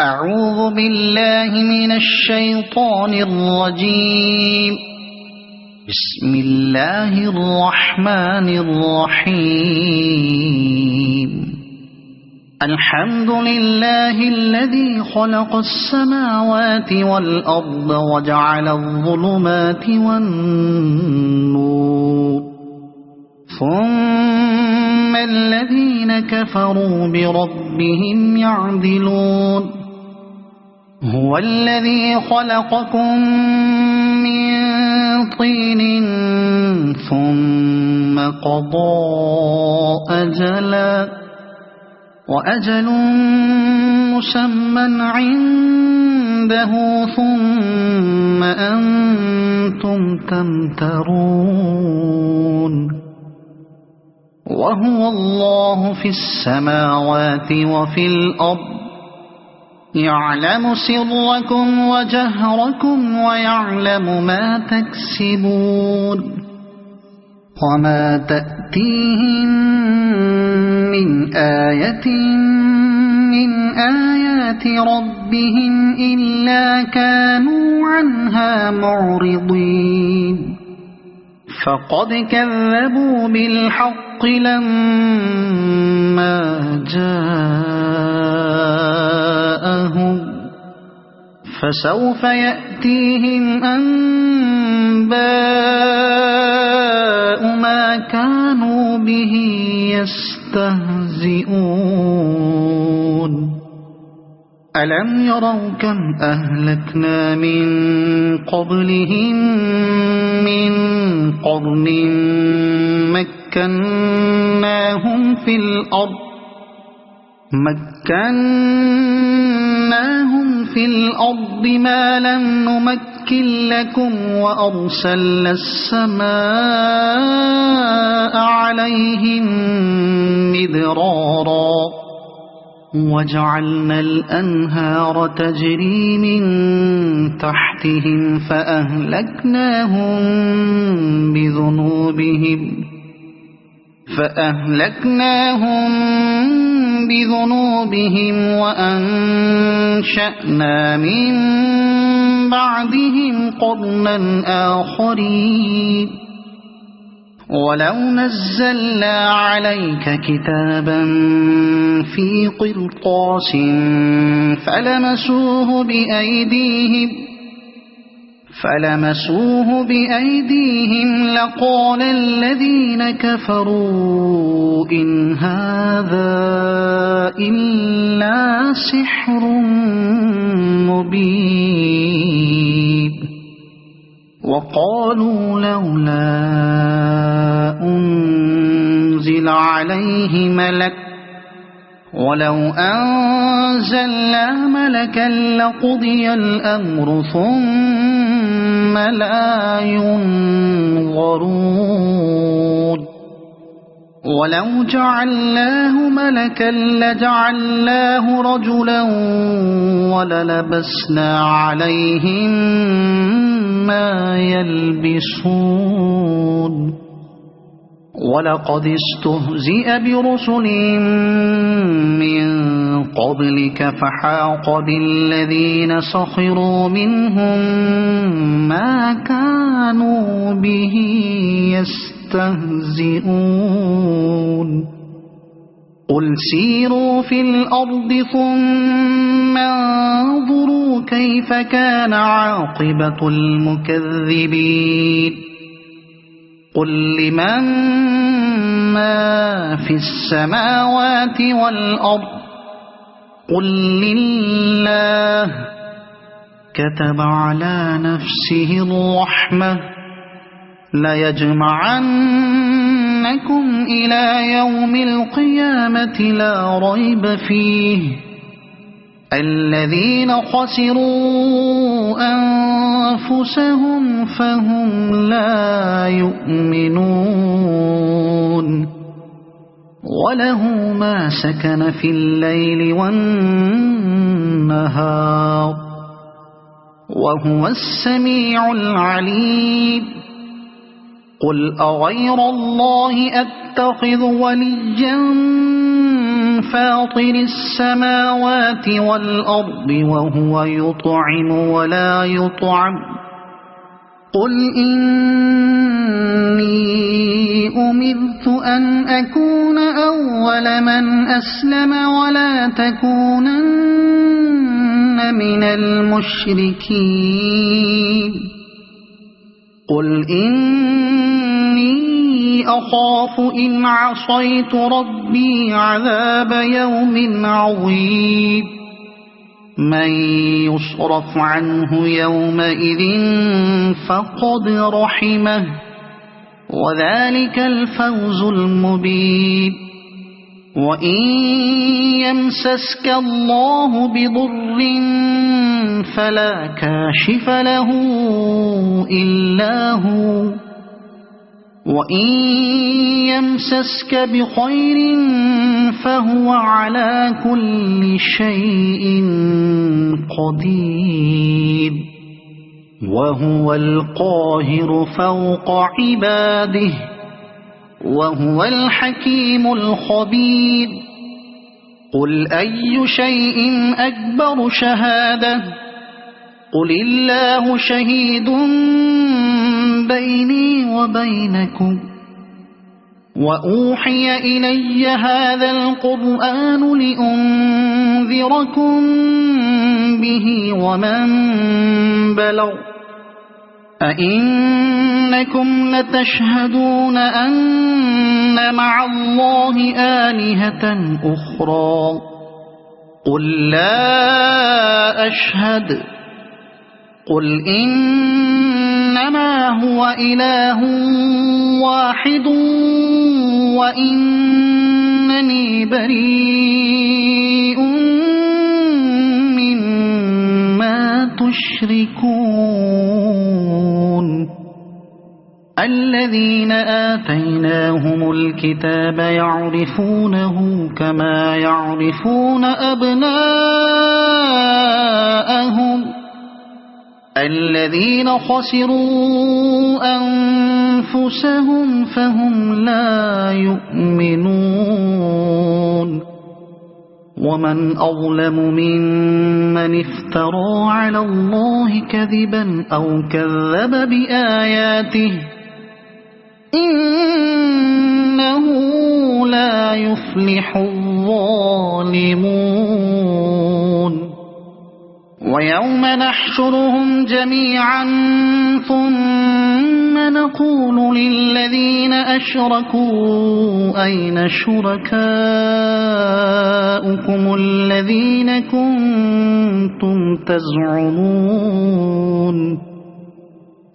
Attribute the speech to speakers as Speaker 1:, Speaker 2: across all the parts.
Speaker 1: أعوذ بالله من الشيطان الرجيم. بسم الله الرحمن الرحيم. الحمد لله الذي خلق السماوات والأرض وجعل الظلمات والنور، ثم الذين كفروا بربهم يعدلون. هو الذي خلقكم من طين ثم قضى أجلا، وأجل مسمى عنده، ثم أنتم تمترون. وهو الله في السماوات وفي الأرض، يعلم سركم وجهركم ويعلم ما تكسبون. وما تأتيهم من آية من آيات ربهم إلا كانوا عنها معرضين. فقد كذبوا بالحق لما جاءهم، فسوف يأتيهم أنباء ما كانوا به يستهزئون. ألم يروا كم أهلكنا من قبلهم من قرن مكناهم في الأرض ما لم نمكن لكم، وأرسلنا السماء عليهم مدرارا، وجعلنا الأنهار تجري من تحتهم فأهلكناهم بذنوبهم وأنشأنا من بعدهم قرنا آخرين. ولو نزلنا عليك كتابا في قرطاس فلمسوه بأيديهم لقال الذين كفروا إن هذا إلا سحر مبين. وقالوا لولا أنزل عليه ملك، ولو أنزلنا ملكا لقضي الأمر ثم لا ينظرون. ولو جعلناه ملكا لجعلناه رجلا وللبسنا عليهم ما يلبسون. ولقد استهزئ برسل من قبلك فحاق بالذين سخروا منهم ما كانوا به يستهزئون. قل سيروا في الأرض ثم انظروا كيف كان عاقبة المكذبين. قل لمن ما في السماوات والأرض، قل لله. كتب على نفسه الرحمة ليجمعنكم إلى يوم القيامة لا ريب فيه. الذين خسروا أنفسهم فهم لا يؤمنون. وله ما سكن في الليل والنهار، وهو السميع العليم. قل أغير الله أتخذ وليا فاطر السماوات والأرض وهو يطعم ولا يطعم قل إني أمرت أن أكون أول من أسلم ولا تكونن من المشركين قل إني أخاف إن عصيت ربي عذاب يوم عظيم من يصرف عنه يومئذ فقد رحمه وذلك الفوز المبين وإن يمسسك الله بضر فلا كاشف له إلا هو وإن يمسسك بخير فهو على كل شيء قدير وهو القاهر فوق عباده وهو الحكيم الخبير قل أي شيء أكبر شهادة قل الله شهيد بيني وبينكم وأوحي إلي هذا القرآن لأنذركم به ومن بلغ أئنكم لتشهدون أن مع الله آلهة أخرى قل لا أشهد قل إنما هو إله واحد وإنني بريء مما تشركون الذين آتيناهم الكتاب يعرفونه كما يعرفون أبناءهم الذين خسروا أنفسهم فهم لا يؤمنون ومن أظلم ممن افترى على الله كذبا أو كذب بآياته إنه لا يفلح الظالمون ويوم نحشرهم جميعا ثم نقول للذين أشركوا أين شركاؤكم الذين كنتم تزعمون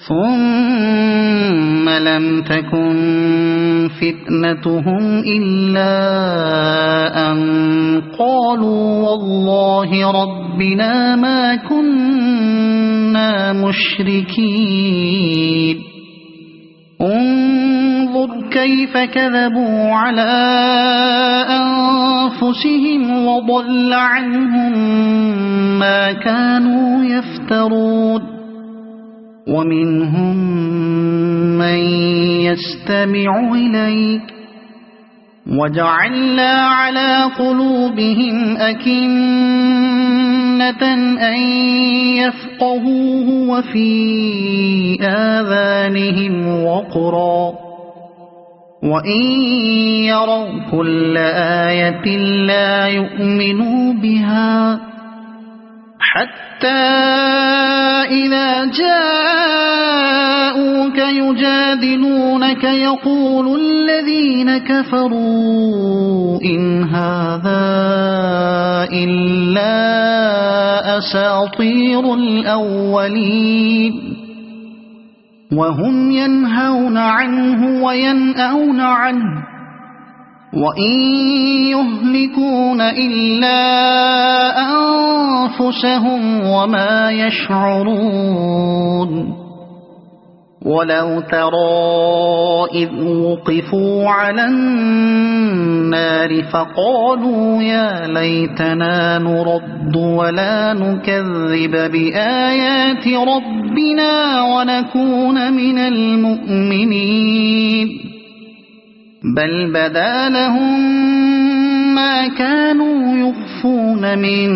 Speaker 1: ثم لم تكن فتنتهم إلا أن قالوا والله ربنا ما كنا مشركين انظر كيف كذبوا على أنفسهم وضل عنهم ما كانوا يفترون ومنهم من يستمع إليك وجعلنا على قلوبهم أكنة أن يفقهوه وفي آذانهم وقرا وإن يروا كل آية لا يؤمنوا بها حتى إذا جاءوك يجادلونك يقول الذين كفروا إن هذا إلا أساطير الأولين وهم ينهون عنه وينأون عنه وإن يهلكون إلا أنفسهم وما يشعرون ولو ترى إذ وقفوا على النار فقالوا يا ليتنا نرد ولا نكذب بآيات ربنا ونكون من المؤمنين بل بدا لهم ما كانوا يخفون من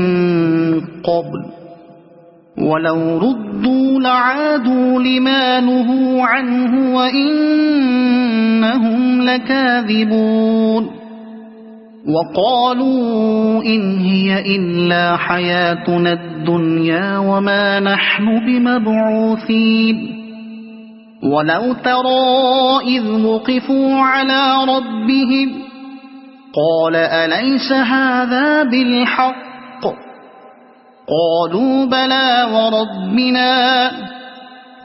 Speaker 1: قبل ولو ردوا لعادوا لما نهوا عنه وإنهم لكاذبون وقالوا إن هي إلا حياتنا الدنيا وما نحن بمبعوثين ولو ترى إذ وقفوا على ربهم قال أليس هذا بالحق قالوا بلى وربنا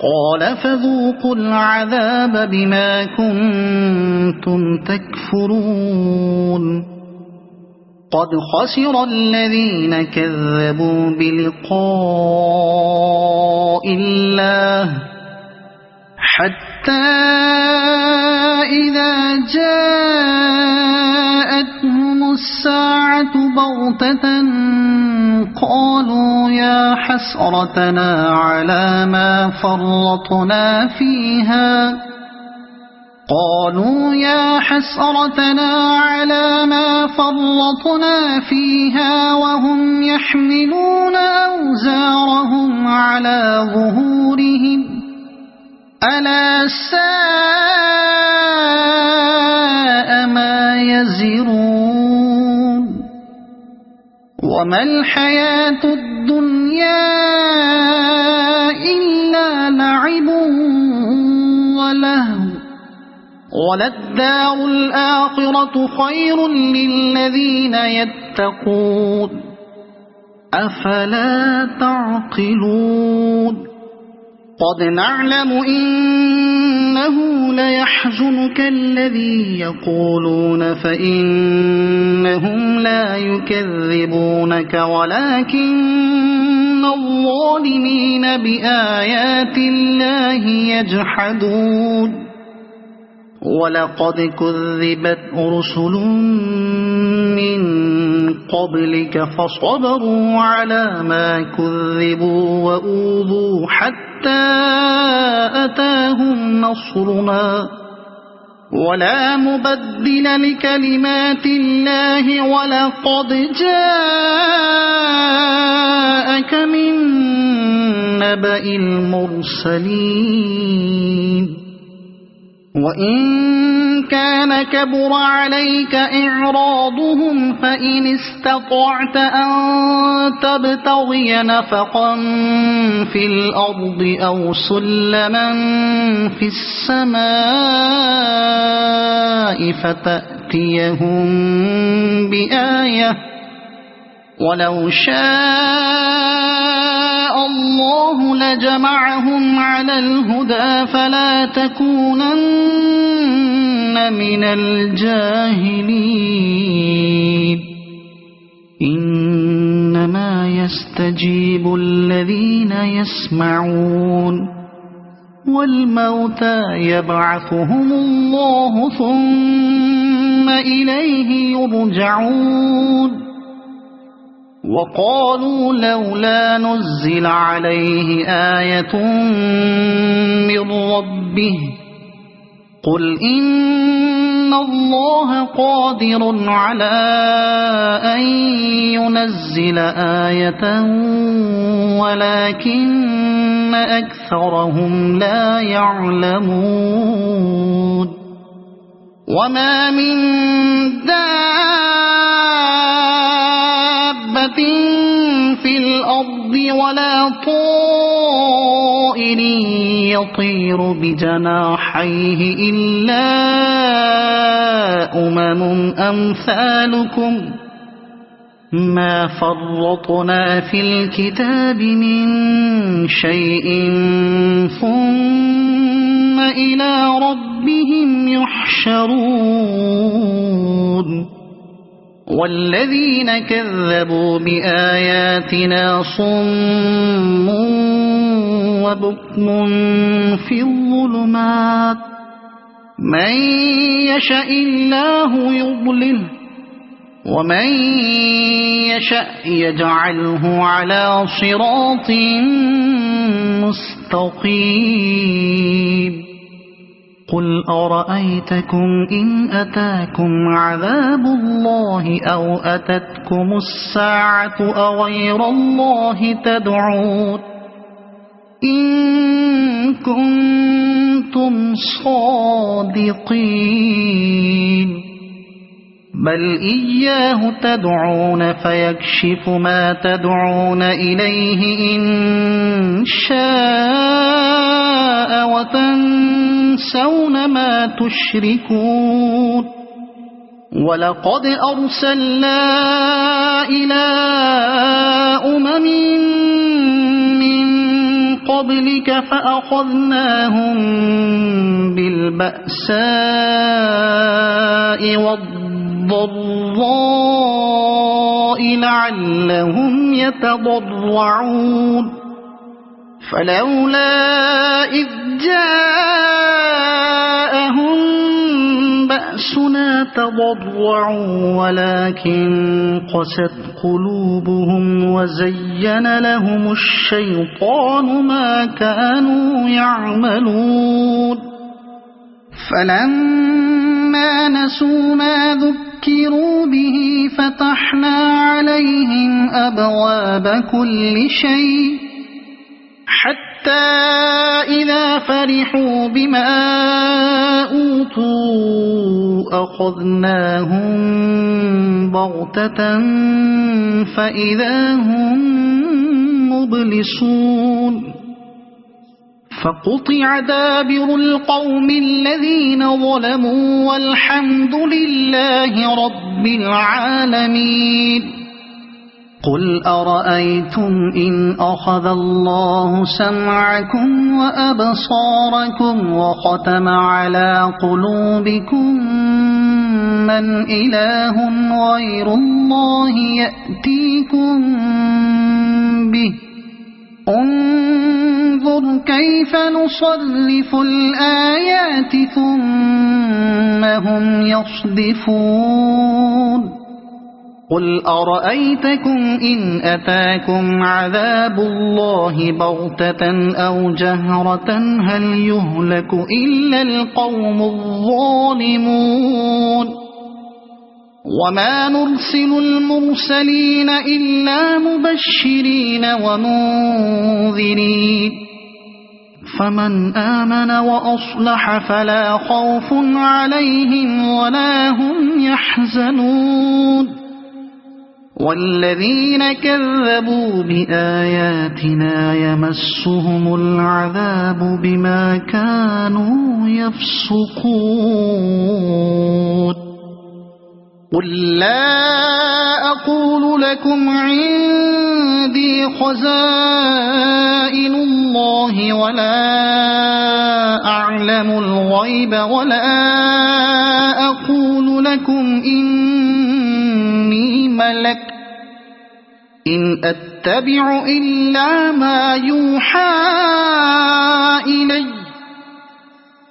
Speaker 1: قال فذوقوا العذاب بما كنتم تكفرون قد خسر الذين كذبوا بلقاء الله حتى إذا جاءتهم الساعة بغتة قالوا يا حسرتنا على ما فرطنا فيها وهم يحملون أوزارهم على ظهورهم ألا ساء ما يزرون وما الحياة الدنيا إلا لعب ولهو وللدار الآخرة خير للذين يتقون أفلا تعقلون قد نعلم إنه ليحزنك الذي يقولون فإنهم لا يكذبونك ولكن الظالمين بآيات الله يجحدون ولقد كذبت رسل من قبلك فصبروا على ما كذبوا وأوذوا حتى أتاهم نصرنا ولا مبدل لكلمات الله ولقد جاءك من نبأ المرسلين وإن كان كبر عليك إعراضهم فإن استطعت أن تبتغي نفقا في الأرض أو سلما في السماء فتأتيهم بآية ولو شاء الله لجمعهم على الهدى فلا تكونن من الجاهلين إنما يستجيب الذين يسمعون والموتى يبعثهم الله ثم إليه يرجعون وقالوا لولا نزل عليه آية من ربه قل إن الله قادر على أن ينزل آية ولكن أكثرهم لا يعلمون وما من دابة في الأرض ولا طائر يطير بجناحيه إلا أمثالكم ما فرطنا في الكتاب من شيء ثم إلى ربهم يحشرون والذين كذبوا بآياتنا صم وبكم في الظلمات من يشاء الله يضلله ومن يشاء يجعله على صراط مستقيم قل أرأيتكم إن أتاكم عذاب الله أو أتتكم الساعة أغير الله تدعون إن كنتم صادقين بل إياه تدعون فيكشف ما تدعون إليه إن شاء وتنسون ما تشركون ولقد أرسلنا إلى أمم من قبلك فأخذناهم بالبأساء والضراء لعلهم يتضرعون فلولا إذ جاءهم بأسنا تضرعوا ولكن قست قلوبهم وزين لهم الشيطان ما كانوا يعملون فلما نسوا ما ذكروا به فتحنا عليهم أبواب كل شيء حتى إذا فرحوا بما أوتوا أخذناهم بغتة فإذا هم مبلسون فقطع دابر القوم الذين ظلموا والحمد لله رب العالمين قل أرأيتم إن أخذ الله سمعكم وأبصاركم وختم على قلوبكم من إله غير الله يأتيكم به انظر كيف نصرف الآيات ثم هم يصدفون قل أرأيتكم إن أتاكم عذاب الله بغتة أو جهرة هل يهلك إلا القوم الظالمون وما نرسل المرسلين إلا مبشرين ومنذرين فمن آمن وأصلح فلا خوف عليهم ولا هم يحزنون والذين كذبوا بآياتنا يمسهم العذاب بما كانوا يفسقون قل لا أقول لكم عندي خزائن الله ولا أعلم الغيب ولا أقول لكم إني ملك إن أتبع إلا ما يوحى إلي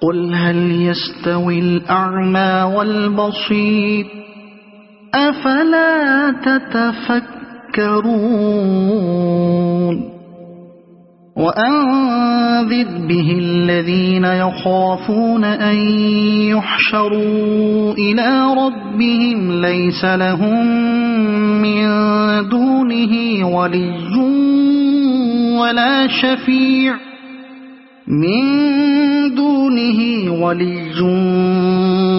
Speaker 1: قل هل يستوي الأعمى والبصير أفلا تتفكرون وأنذر به الذين يخافون أن يحشروا إلى ربهم ليس لهم من دونه ولي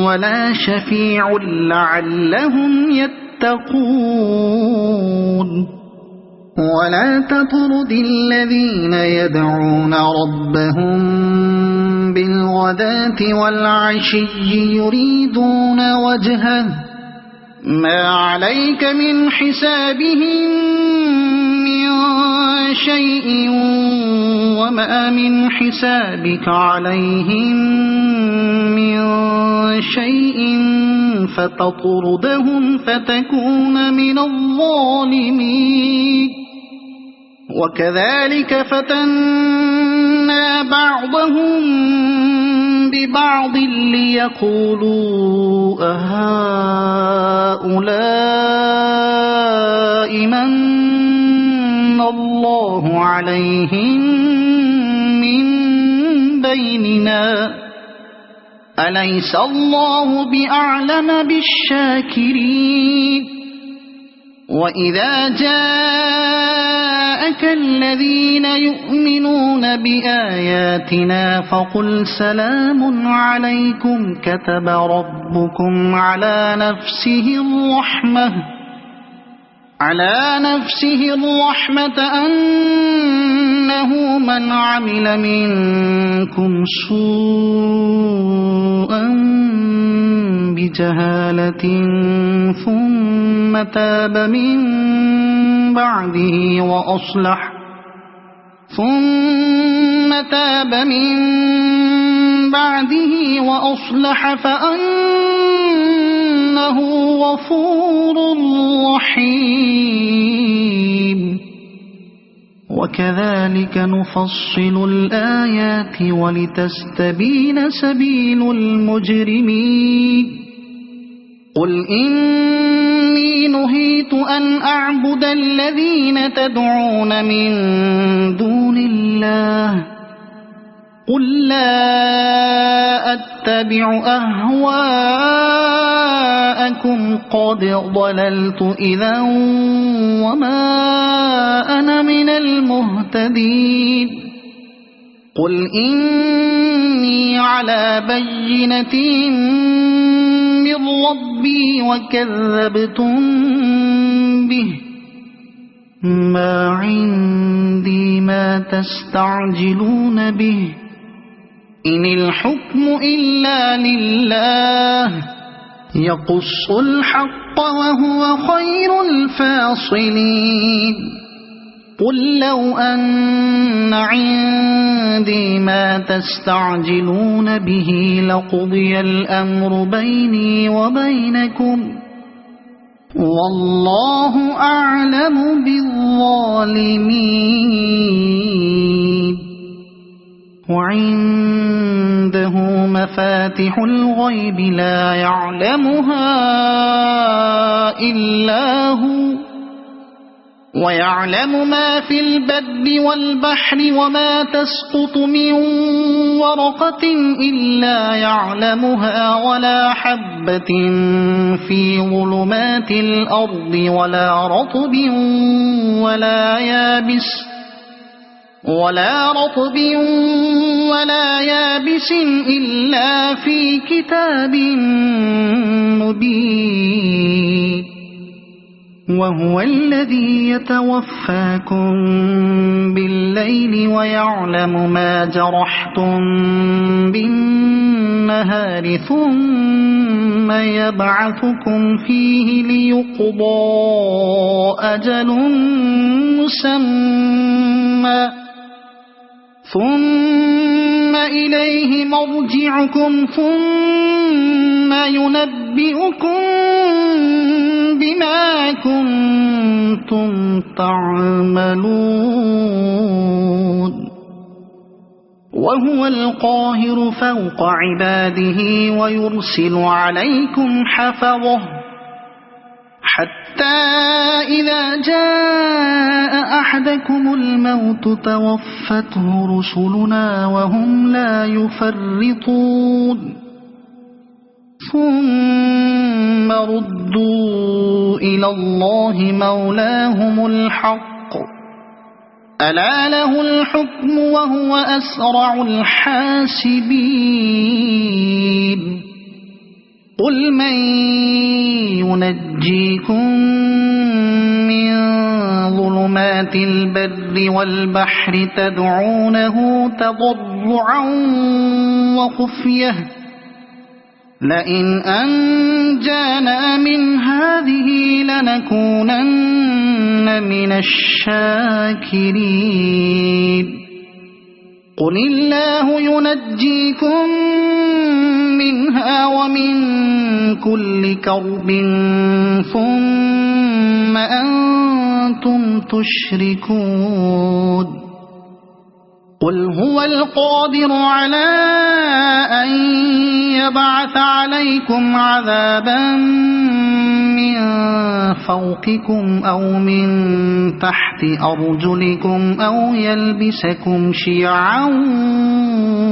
Speaker 1: ولا شفيع لعلهم يتقون ولا تطرد الذين يدعون ربهم بالغداة والعشي يريدون وجهه ما عليك من حسابهم من شيء وما من حسابك عليهم من شيء فتطردهم فتكون من الظالمين وكذلك فتنا بعضهم ببعض ليقولوا أهؤلاء من الله عليهم من بيننا أليس الله بأعلم بالشاكرين وإذا جاءك الذين يؤمنون بآياتنا فقل سلام عليكم كتب ربكم على نفسه الرحمة أنه من عمل منكم سوءا بجهالة ثم تاب من بعده وأصلح فأنه غفور رحيم وكذلك نفصل الآيات ولتستبين سبيل المجرمين قل إني نهيت أن أعبد الذين تدعون من دون الله قل لا أتبع أهواءكم قد ضللت إذا وما أنا من المهتدين قل إني على بينة من ربي وكذبتم به ما عندي ما تستعجلون به إن الحكم إلا لله يقص الحق وهو خير الفاصلين قل لو أن عندي ما تستعجلون به لقضي الأمر بيني وبينكم والله أعلم بالظالمين وعنده مفاتح الغيب لا يعلمها إلا هو ويعلم ما في البر والبحر وما تسقط من ورقة إلا يعلمها ولا حبة في ظلمات الأرض ولا رطب ولا يابس إلا في كتاب مبين وهو الذي يتوفاكم بالليل ويعلم ما جرحتم بالنهار ثم يبعثكم فيه ليقضى أجل مسمى ثم إليه مرجعكم ثم ينبئكم بما كنتم تعملون وهو القاهر فوق عباده ويرسل عليكم حفظه حتى إذا جاء أحدكم الموت توفته رسلنا وهم لا يفرطون ثم ردوا إلى الله مولاهم الحق ألا له الحكم وهو أسرع الحاسبين قل من ينجيكم من ظلمات البر والبحر تدعونه تضرعا وخفية لئن أنجانا من هذه لنكونن من الشاكرين قل الله ينجيكم منها ومن كل كرب ثم أنتم تشركون قل هو القادر على أن يبعث عليكم عذابا من فوقكم أو من تحت أرجلكم أو يلبسكم شيعا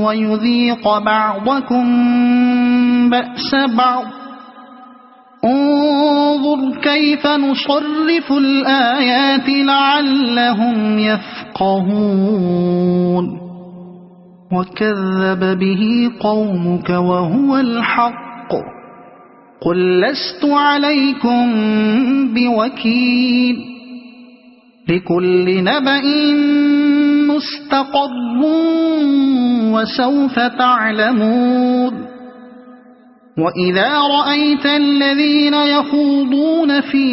Speaker 1: ويذيق بعضكم بأس بعض انظر كيف نصرف الآيات لعلهم يفقهون وكذب به قومك وهو الحق قل لست عليكم بوكيل لكل نبأ مستقر وسوف تعلمون وإذا رأيت الذين يخوضون في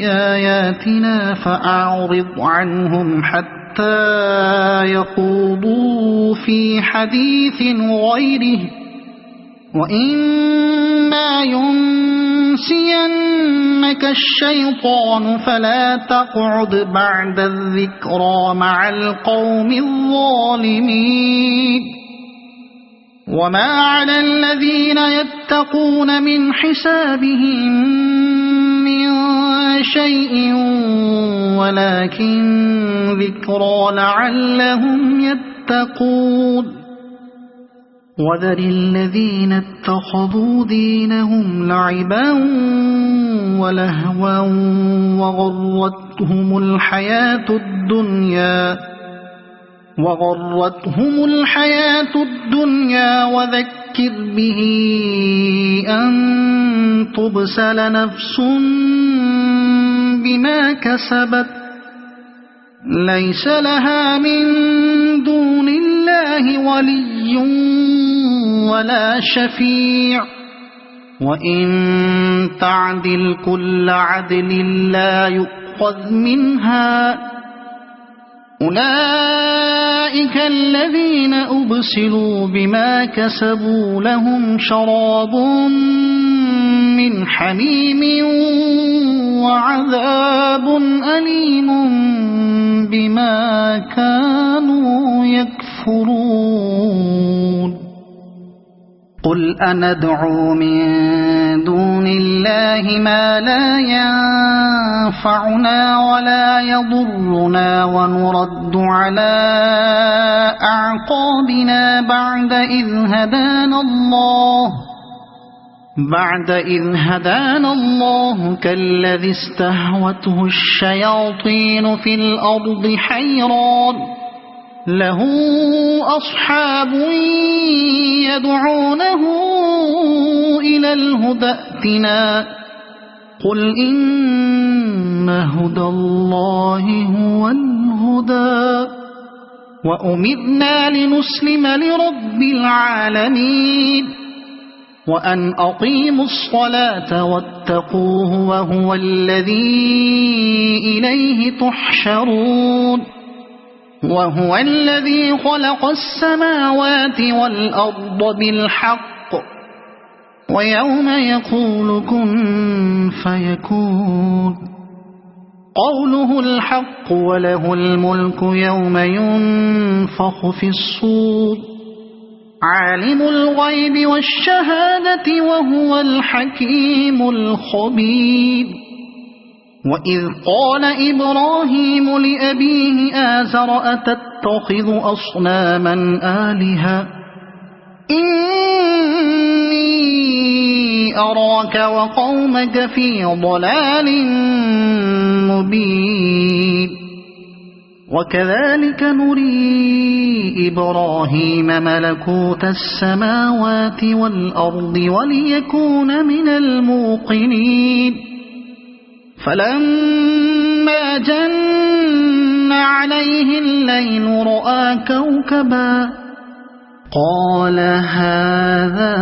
Speaker 1: آياتنا فأعرض عنهم حتى يخوضوا في حديث غيره وإما ينسينك الشيطان فلا تقعد بعد الذكرى مع القوم الظالمين وما على الذين يتقون من حسابهم من شيء ولكن ذكرى لعلهم يتقون وذر الذين اتخذوا دينهم لعبا ولهوا وغرتهم الحياة الدنيا وذكر به أن تبسل نفس بما كسبت ليس لها من دون الله ولي ولا شفيع وإن تعدل كل عدل لا يؤخذ منها أولئك الذين أبسلوا بما كسبوا لهم شراب من حميم وعذاب أليم بما كانوا يكفرون قل أندعو من دون الله ما لا ينفعنا ولا يضرنا ونرد على أعقابنا بعد إذ هدانا الله كالذي استهوته الشياطين في الأرض حيران له أصحاب يدعونه إلى الهدى ائتنا قل إن هدى الله هو الهدى وأمرنا لنسلم لرب العالمين وأن أقيموا الصلاة واتقوه وهو الذي إليه تحشرون وهو الذي خلق السماوات والأرض بالحق ويوم يقول كن فيكون قوله الحق وله الملك يوم ينفخ في الصور عالم الغيب والشهادة وهو الحكيم الخبير وإذ قال إبراهيم لأبيه آزر أتتخذ أصناما آلهة إني أراك وقومك في ضلال مبين وكذلك نري إبراهيم ملكوت السماوات والأرض وليكون من الموقنين فلما جن عليه الليل رأى كوكبا قال هذا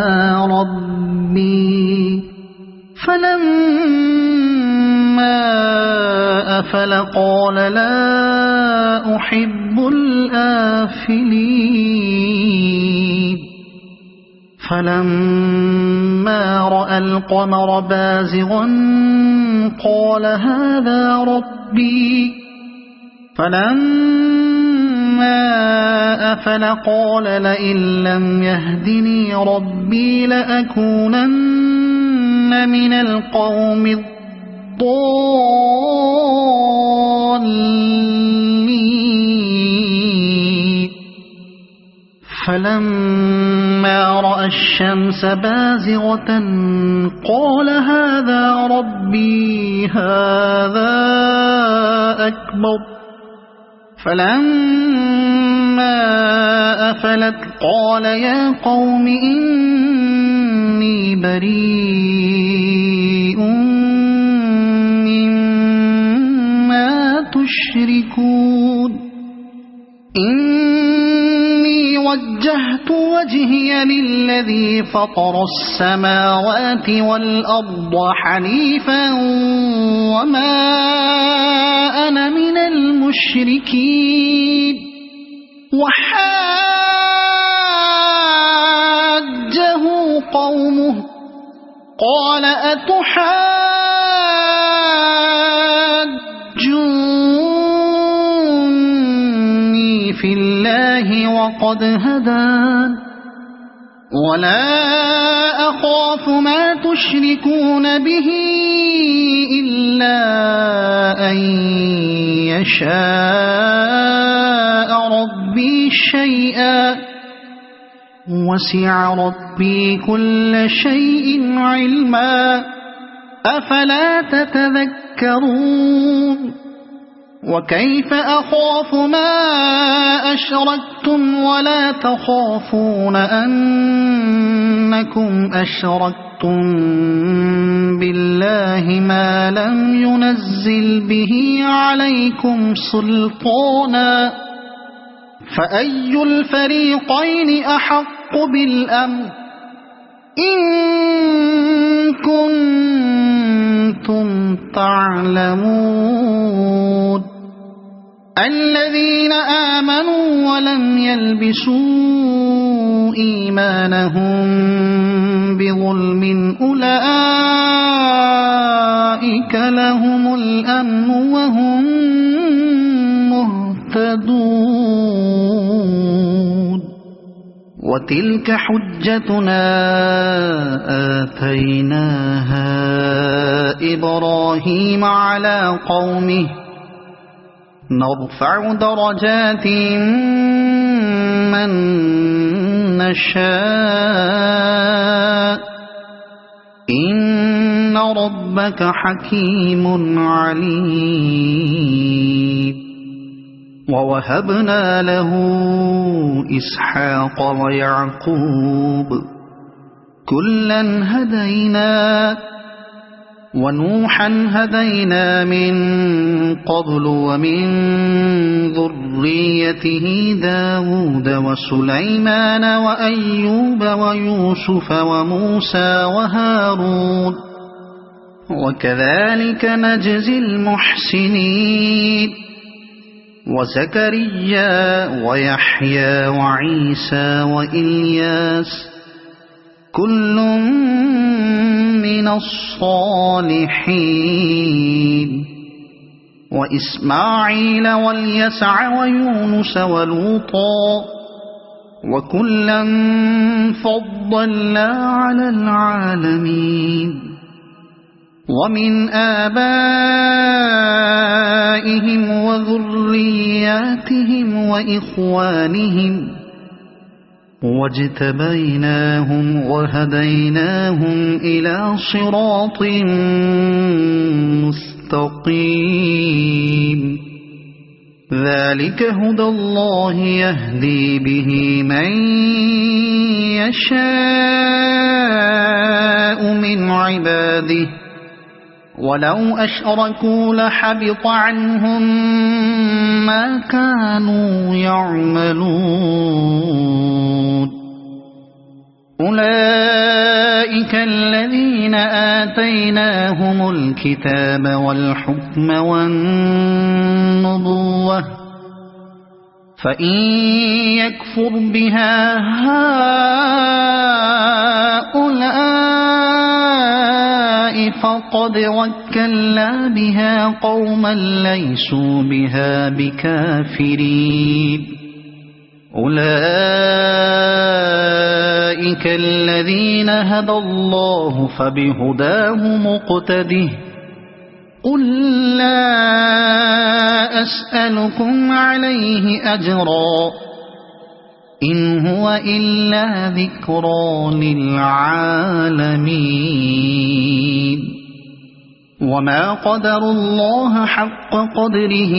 Speaker 1: ربي فلما أفل قال لا أحب الآفلين فلما رأى القمر بازغا قال هذا ربي فلما أفل قال لئن لم يهدني ربي لأكونن من القوم الضالين فلما رأى الشمس بازغة قال هذا ربي هذا أكبر فلما أفلت قال يا قوم إني بريء مما تشركون إني وجهت وجهي للذي فطر السماوات والأرض حنيفا وما أنا من المشركين وحاجه قومه قال أتحاجوني في الله وقد هدان ولا أخاف ما تشركون به إلا أن يشاء ربي شيئا وسع ربي كل شيء علما أفلا تتذكرون وكيف أخاف ما أشركتم ولا تخافون أنكم أشركتم بالله ما لم ينزل به عليكم سلطانا فأي الفريقين أحق بالأمن إن كنتم تعلمون الذين آمنوا ولم يلبسوا إيمانهم بظلم أولئك لهم الأمن وهم مهتدون وتلك حجتنا آتيناها إبراهيم على قومه نرفع درجات من نشاء إن ربك حكيم عليم ووهبنا له إسحاق ويعقوب كلا هدينا ونوحا هدينا من قبل ومن ذريته داود وسليمان وأيوب ويوسف وموسى وهارون وكذلك نجزي المحسنين وزكريا ويحيى وعيسى وإلياس كل من الصالحين وإسماعيل واليسع ويونس ولوطا وكلا فضلنا على العالمين ومن آبائهم وذرياتهم وإخوانهم واجتبيناهم وهديناهم إلى صراط مستقيم ذلك هدى الله يهدي به من يشاء من عباده ولو أشركوا لحبط عنهم ما كانوا يعملون أولئك الذين آتيناهم الكتاب والحكم والنبوة فإن يكفر بها هؤلاء فقد وكلنا بها قوما ليسوا بها بكافرين أولئك الذين هدى الله فبهداه مقتده قل لا أسألكم عليه أجرا إن هو إلا ذكرى للعالمين وما قدروا الله حق قدره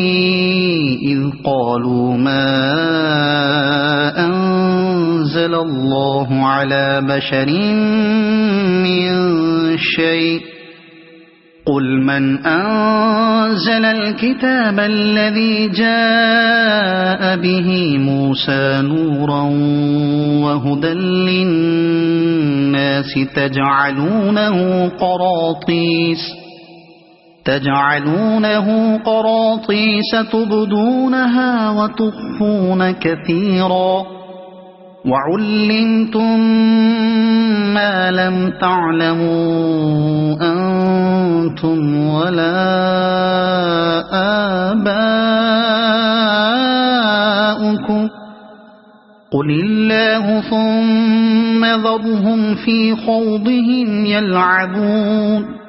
Speaker 1: إذ قالوا ما أنزل الله على بشر من شيء قل من أنزل الكتاب الذي جاء به موسى نورا وهدى للناس تجعلونه قراطيس تبدونها وتخفون كثيرا وعلمتم ما لم تعلموا أنتم ولا آباؤكم قل الله ثم ذرهم في خوضهم يلعبون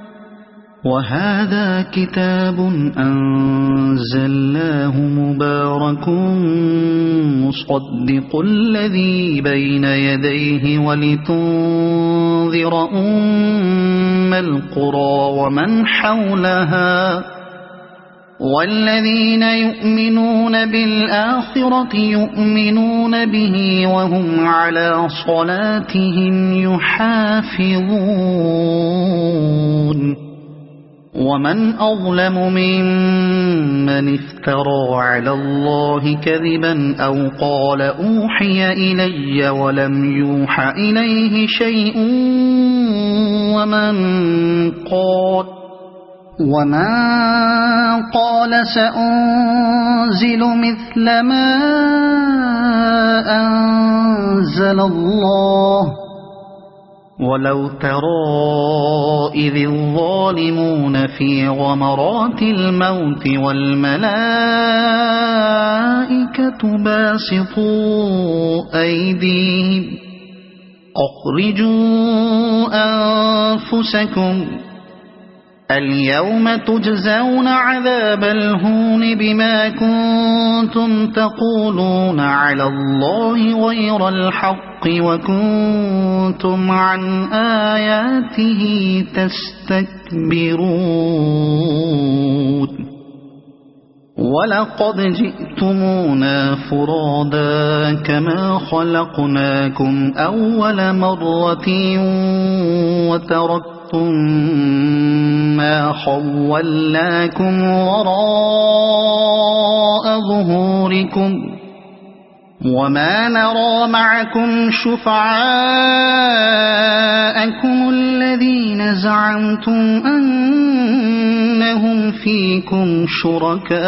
Speaker 1: وهذا كتاب أنزلناه مبارك مصدق الذي بين يديه ولتنذر أم القرى ومن حولها والذين يؤمنون بالآخرة يؤمنون به وهم على صلاتهم يحافظون ومن أظلم ممن افترى على الله كذبا أو قال أوحي إلي ولم يوح إليه شيء ومن قال سأنزل مثل ما أنزل الله ولو ترى إذ الظالمون في غمرات الموت والملائكة باسطوا أيديهم أخرجوا أنفسكم اليوم تجزون عذاب الهون بما كنتم تقولون على الله غير الحق وكنتم عن آياته تستكبرون ولقد جئتمونا فرادا كما خلقناكم أول مرة وتركتم ما خولناكم وراء ظهوركم وما نرى معكم شفعاءكم الذين زعمتم أنهم فيكم شركاء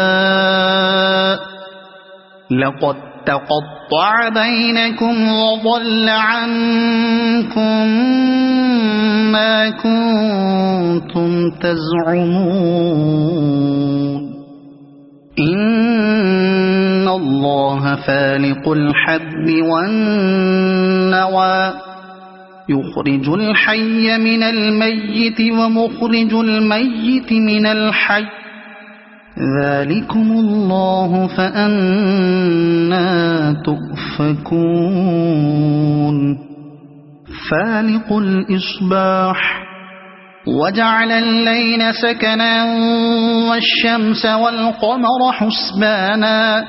Speaker 1: لقد تقطع بينكم وضل عنكم ما كنتم تزعمون إن الله فالق الحب والنوى يخرج الحي من الميت ومخرج الميت من الحي ذلكم الله فأنى تؤفكون فالق الإصباح وجعل الليل سكنا والشمس والقمر حسبانا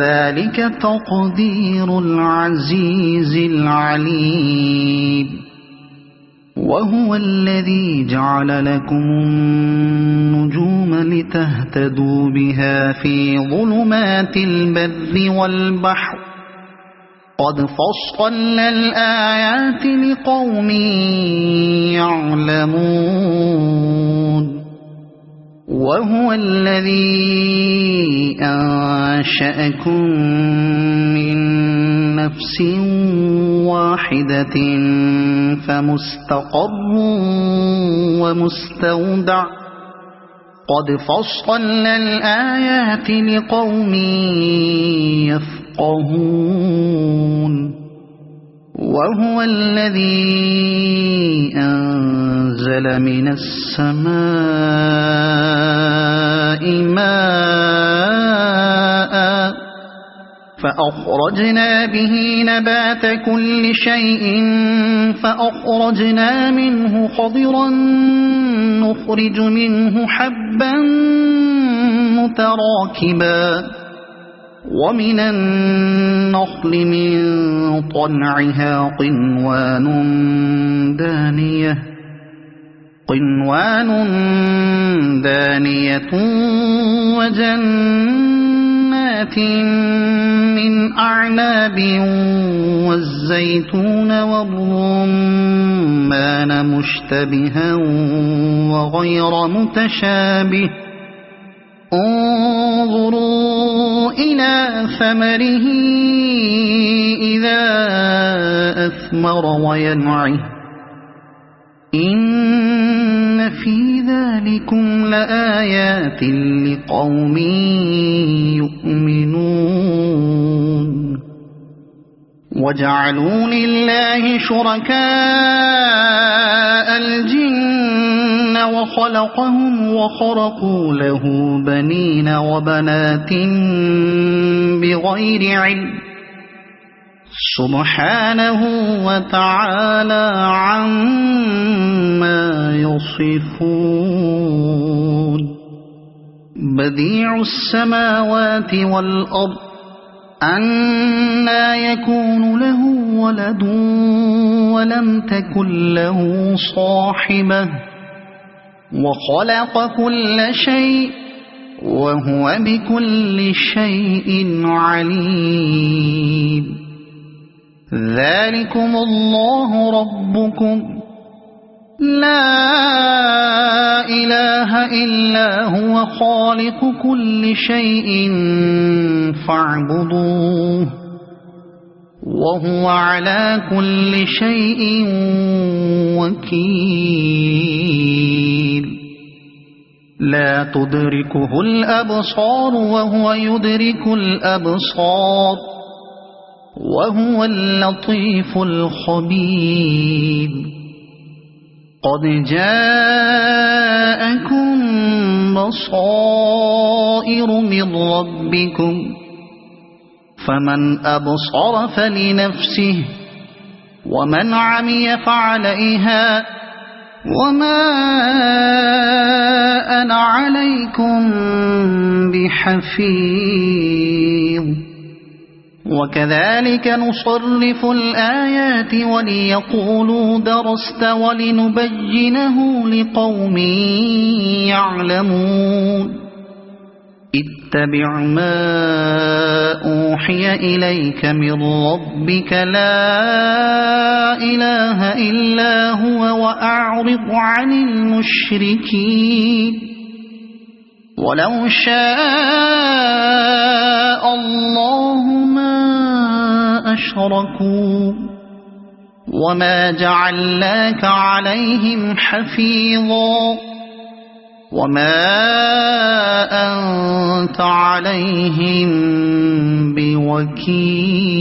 Speaker 1: ذلك تقدير العزيز العليم وهو الذي جعل لكم النجوم لتهتدوا بها في ظلمات البر والبحر قد فصلنا الآيات لقوم يعلمون وهو الذي أنشأكم من نفس واحدة فمستقر ومستودع قد فصلنا الآيات لقوم يفقهون وهو الذي أنزل من السماء ماء فأخرجنا به نبات كل شيء فأخرجنا منه خضرا نخرج منه حبا متراكبا ومن النخل من طلعها قنوان دانية وجنات من أعناب والزيتون والرمان مشتبها وغير متشابه انظروا إلى ثمره إذا أثمر وينعه إن في ذلكم لآيات لقوم يؤمنون وجعلوا لله شركاء الجن وخلقهم وخرقوا له بنين وبنات بغير علم سبحانه وتعالى عما يصفون بديع السماوات والأرض أنى يكون له ولد ولم تكن له صاحبة وخلق كل شيء وهو بكل شيء عليم ذلكم الله ربكم لا إله إلا هو خالق كل شيء فاعبدوه وهو على كل شيء وكيل لا تدركه الأبصار وهو يدرك الأبصار وهو اللطيف الخبير قد جاءكم بصائر من ربكم فمن أبصر فلنفسه ومن عمي فعليها وما أنا عليكم بحفيظ وكذلك نصرف الآيات وليقولوا درست ولنبينه لقوم يعلمون اتبع ما أوحي إليك من ربك لا إله إلا هو وأعرض عن المشركين ولو شاء الله ما أشركوا وما جعلناك عليهم حفيظا وما أنت عليهم بوكيل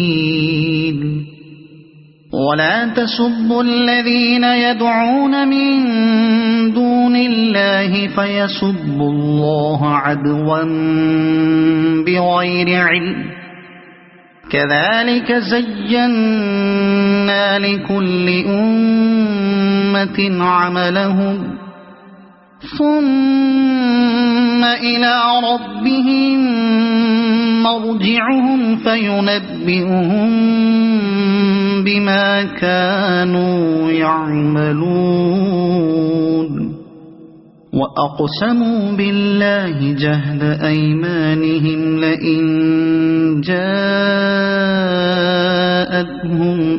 Speaker 1: ولا تسبوا الذين يدعون من دون الله فيسبوا الله عدوا بغير علم كذلك زينا لكل أمة عملهم ثم إلى ربهم مرجعهم فينبئهم بما كانوا يعملون وأقسموا بالله جهد أيمانهم لئن جاءتهم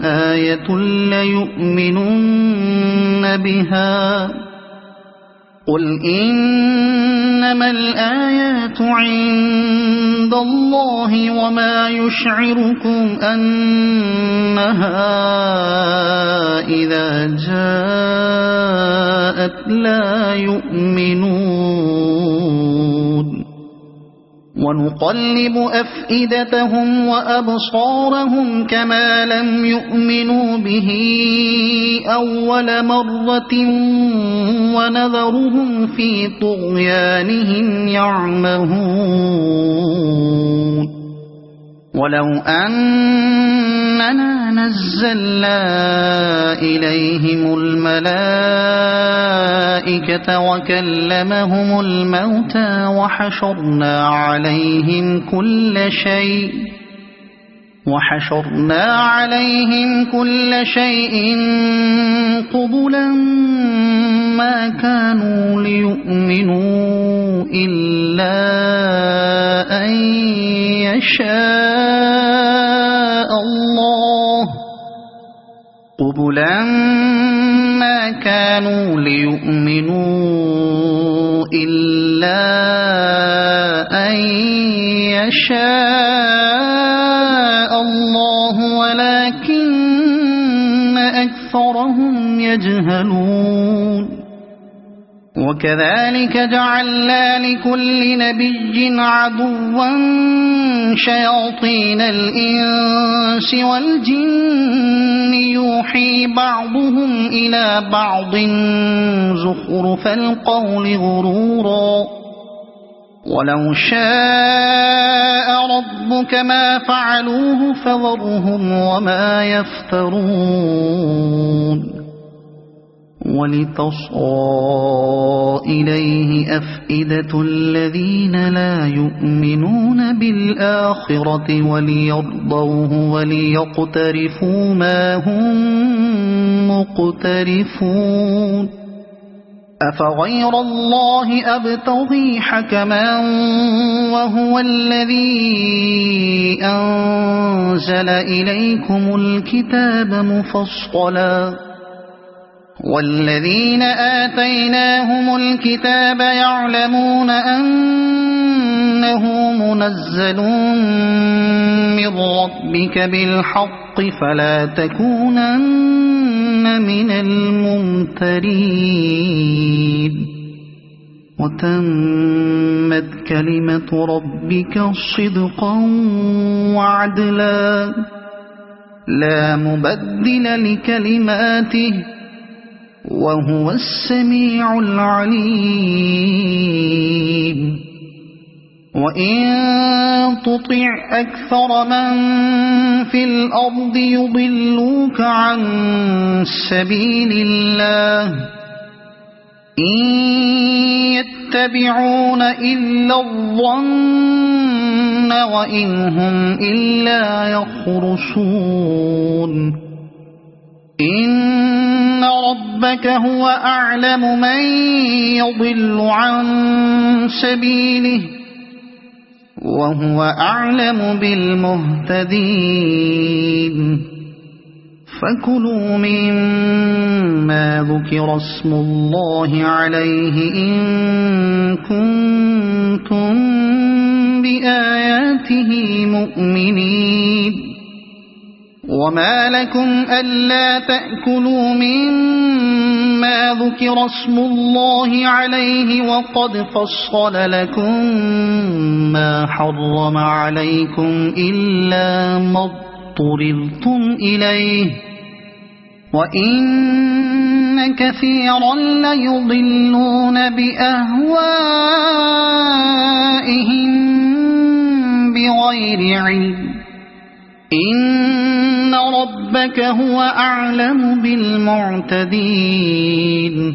Speaker 1: آية ليؤمنن بها قل إنما الآيات عند الله وما يشعركم أنها إذا جاءت لا يؤمنون ونقلب أفئدتهم وأبصارهم كما لم يؤمنوا به أول مرة ونذرهم في طغيانهم يعمهون ولو أننا نزلنا إليهم الملائكة وكلمهم الموتى وحشرنا عليهم كل شيء قبلا ما كانوا ليؤمنوا إلا أن يشاء الله ولكن أكثرهم يجهلون وكذلك جعلنا لكل نبي عدوا شياطين الإنس والجن يوحي بعضهم إلى بعض زخرف القول غرورا ولو شاء ربك ما فعلوه فذرهم وما يفترون ولتصغى إليه أفئدة الذين لا يؤمنون بالآخرة وليرضوه وليقترفوا ما هم مقترفون أفغير الله أبتغي حكما وهو الذي أنزل إليكم الكتاب مفصلا والذين آتيناهم الكتاب يعلمون أنه منزل من ربك بالحق فلا تكونن من الممترين وتمت كلمة ربك صدقا وعدلا لا مبدل لكلماته وهو السميع العليم وإن تطع أكثر من في الأرض يضلوك عن سبيل الله إن يتبعون إلا الظن وإن هم إلا يخرصون إن ربك هو أعلم من يضل عن سبيله وهو أعلم بالمهتدين فكلوا مما ذكر اسم الله عليه إن كنتم بآياته مؤمنين وما لكم ألا تأكلوا مما ذكر اسم الله عليه وقد فصل لكم ما حرم عليكم إلا ما اضطررتم إليه وإن كثيرا ليضلون بأهوائهم بغير علم إن ربك هو أعلم بالمعتدين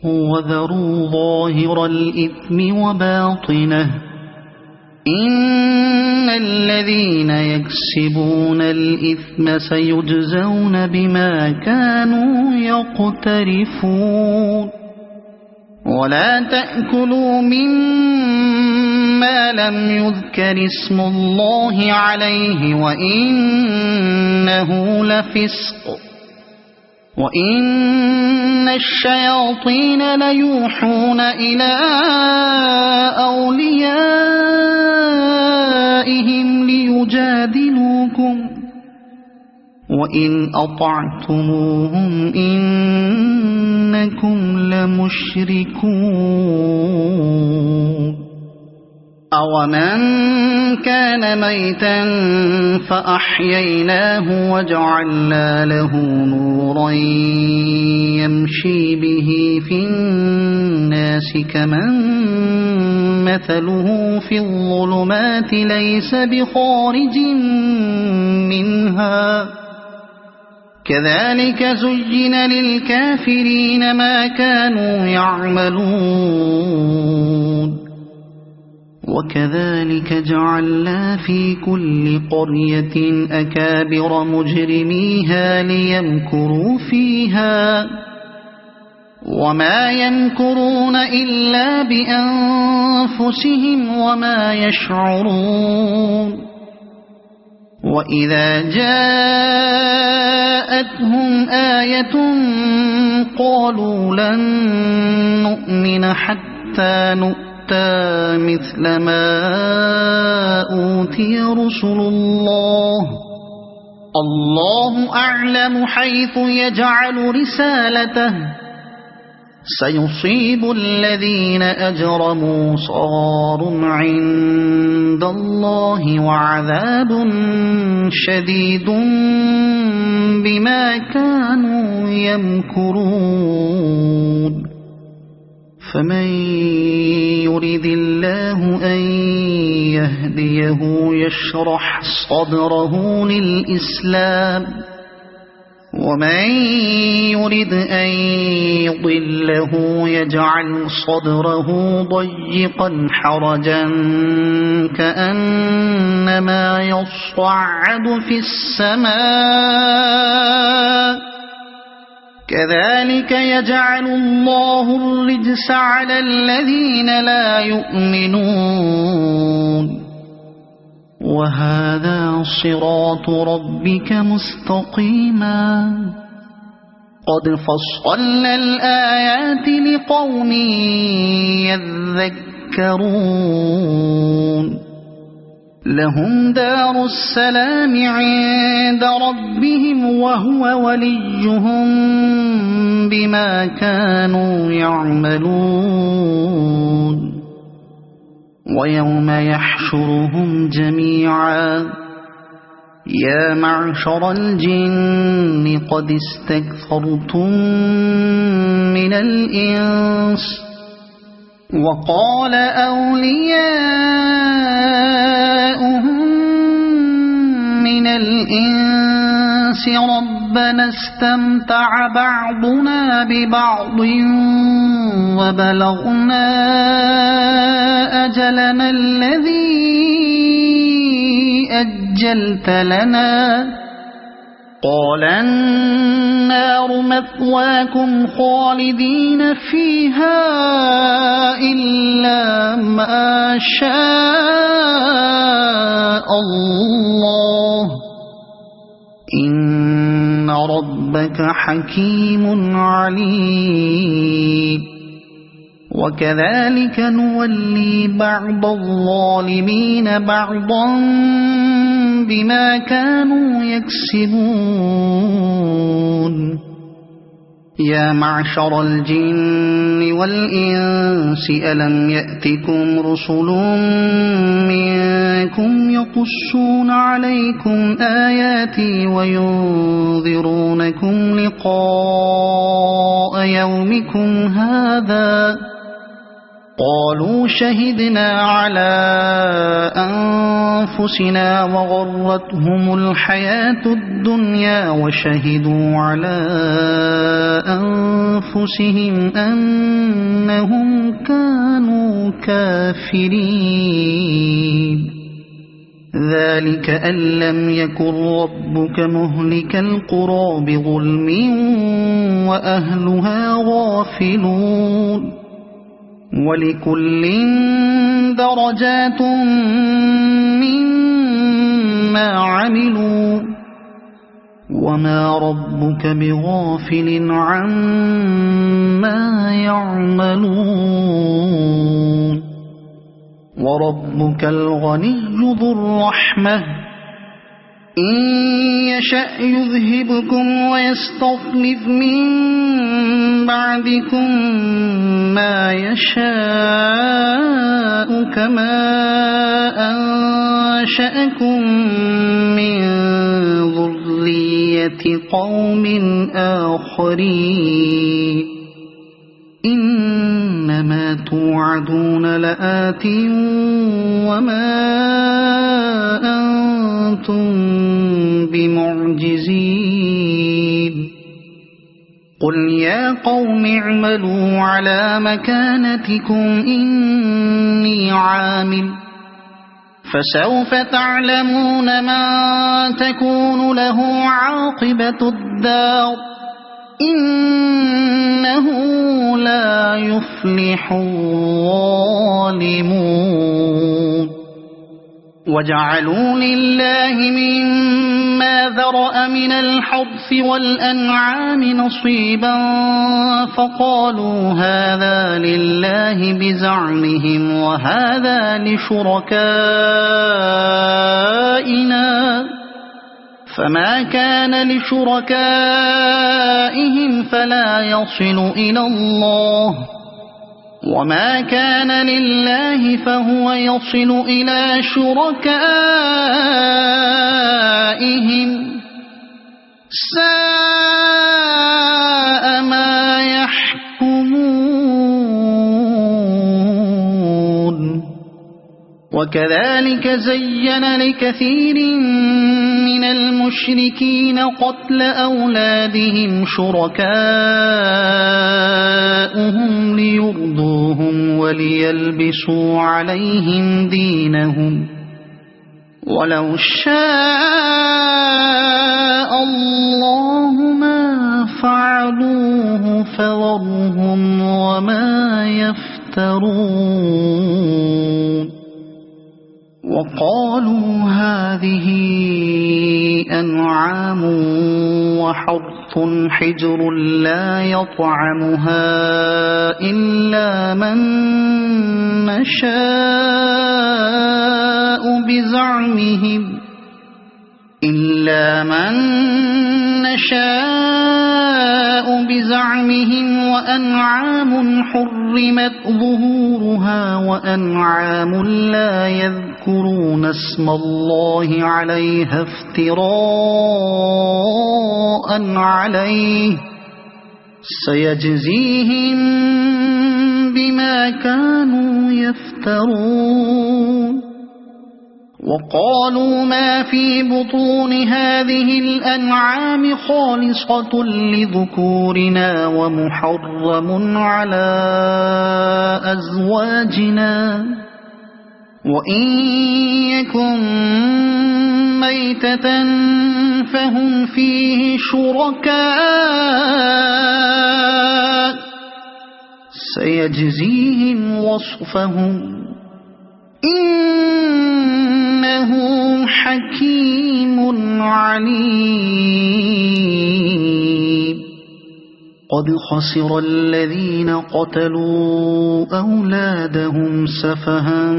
Speaker 1: وذروا ظاهر الإثم وباطنه إن الذين يكسبون الإثم سيجزون بما كانوا يقترفون ولا تأكلوا مما لم يذكر اسم الله عليه وإنه لفسق وإن الشياطين ليوحون إلى أوليائهم ليجادلوكم وإن أطعتموهم إنكم لمشركون أَوَمَنْ كَانَ مَيْتًا فَأَحْيَيْنَاهُ وَجَعَلْنَا لَهُ نُورًا يَمْشِي بِهِ فِي النَّاسِ كَمَنْ مَثَلُهُ فِي الظُّلُمَاتِ لَيْسَ بِخَارِجٍ مِنْهَا كَذَلِكَ زُيِّنَ لِلْكَافِرِينَ مَا كَانُوا يَعْمَلُونَ وَكَذَلِكَ جَعَلْنَا فِي كُلِّ قَرْيَةٍ أَكَابِرَ مُجْرِمِيهَا لِيَمْكُرُوا فِيهَا وَمَا يَمْكُرُونَ إِلَّا بِأَنفُسِهِمْ وَمَا يَشْعُرُونَ وَإِذَا جَاءَتْهُمْ آيَةٌ قَالُوا لَن نُّؤْمِنَ حَتَّى نُؤْتَىٰ مثل ما أوتي رسل الله أعلم حيث يجعل رسالته سيصيب الذين أجرموا صغار عند الله وعذاب شديد بما كانوا يمكرون فمن يرد الله أن يهديه يشرح صدره للإسلام ومن يرد أن يضله يجعل صدره ضيقا حرجا كأنما يصعد في السماء كذلك يجعل الله الرجس على الذين لا يؤمنون وهذا صراط ربك مستقيما قد فصلنا الآيات لقوم يذكرون لهم دار السلام عند ربهم وهو وليهم بما كانوا يعملون ويوم يحشرهم جميعا يا معشر الجن قد استكثرتم من الإنس وقال أولياؤهم من الإنس ربنا استمتع بعضنا ببعض وبلغنا أجلنا الذي أجلت لنا قال النار مثواكم خالدين فيها إلا ما شاء الله إن ربك حكيم عليم وكذلك نولي بعض الظالمين بعضا بما كانوا يكسبون يا معشر الجن والإنس ألم يأتكم رسل منكم يقصون عليكم آياتي وينذرونكم لقاء يومكم هذا قالوا شهدنا على أنفسنا وغرتهم الحياة الدنيا وشهدوا على أنفسهم أنهم كانوا كافرين ذلك أن لم يكن ربك مهلك القرى بظلم وأهلها غافلون ولكل درجات مما عملوا وما ربك بغافل عما يعملون وربك الغني ذو الرحمة إن يشأ يذهبكم ويستخلف من بعدكم ما يشاء كما أنشأكم من ذرية قوم آخرين إنما توعدون لآت وما أنتم بمعجزين قل يا قوم اعملوا على مكانتكم إني عامل فسوف تعلمون من تكون له عاقبة الدار إنه لا يفلح الظالمون وجعلوا لله مما ذرأ من الحرث والأنعام نصيبا فقالوا هذا لله بزعمهم وهذا لشركائنا فما كان لشركائهم فلا يصل إلى الله وما كان لله فهو يصل إلى شركائهم ساء ما يحكمون وكذلك زين لكثير من المشركين قتل أولادهم شركاؤهم ليرضوهم وليلبسوا عليهم دينهم ولو شاء الله ما فعلوه فذرهم وما يفترون وقالوا هذه أنعام وحرث حجر لا يطعمها إلا من نشاء بزعمهم وأنعام حرمت ظهورها وأنعام لا يذكرون اسم الله عليها افتراء عليه سيجزيهم بما كانوا يفترون وقالوا ما في بطون هذه الأنعام خالصة لذكورنا ومحرم على أزواجنا وإن يكن ميتة فهم فيه شركاء سيجزيهم وصفهم إنه حكيم عليم قد خسر الذين قتلوا أولادهم سفها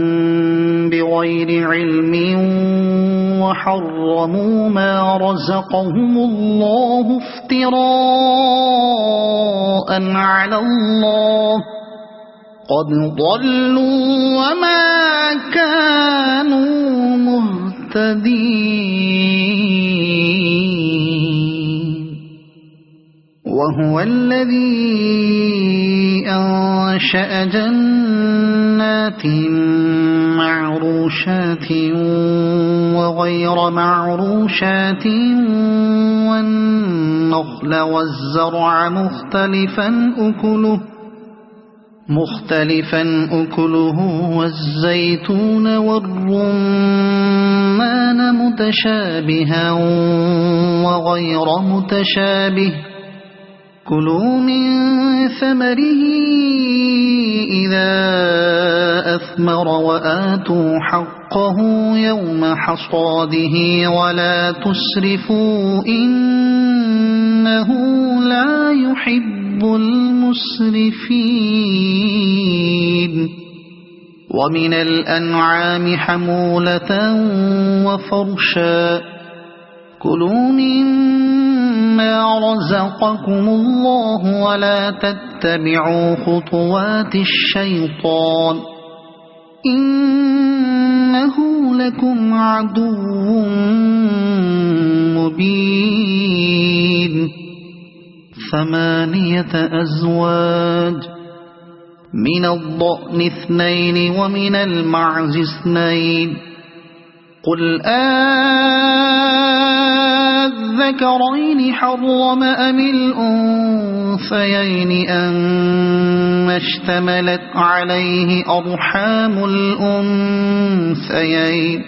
Speaker 1: بغير علم وحرموا ما رزقهم الله افتراء على الله قد ضلوا وما كانوا مهتدين وهو الذي أنشأ جنات معروشات وغير معروشات والنخل والزرع مختلفا أكله والزيتون والرمان متشابها وغير متشابه كلوا من ثمره إذا أثمر وآتوا حقه يوم حصاده ولا تسرفوا إنه لا يحب المسرفين ومن الأنعام حمولة وفرشا كلوا مما رزقكم الله ولا تتبعوا خطوات الشيطان إنه لكم عدو مبين 8 أزواج من الضأن 2 ومن المعز 2 قل الذكرين حرم أم الأنثيين أما اشتملت عليه أرحام الأنثيين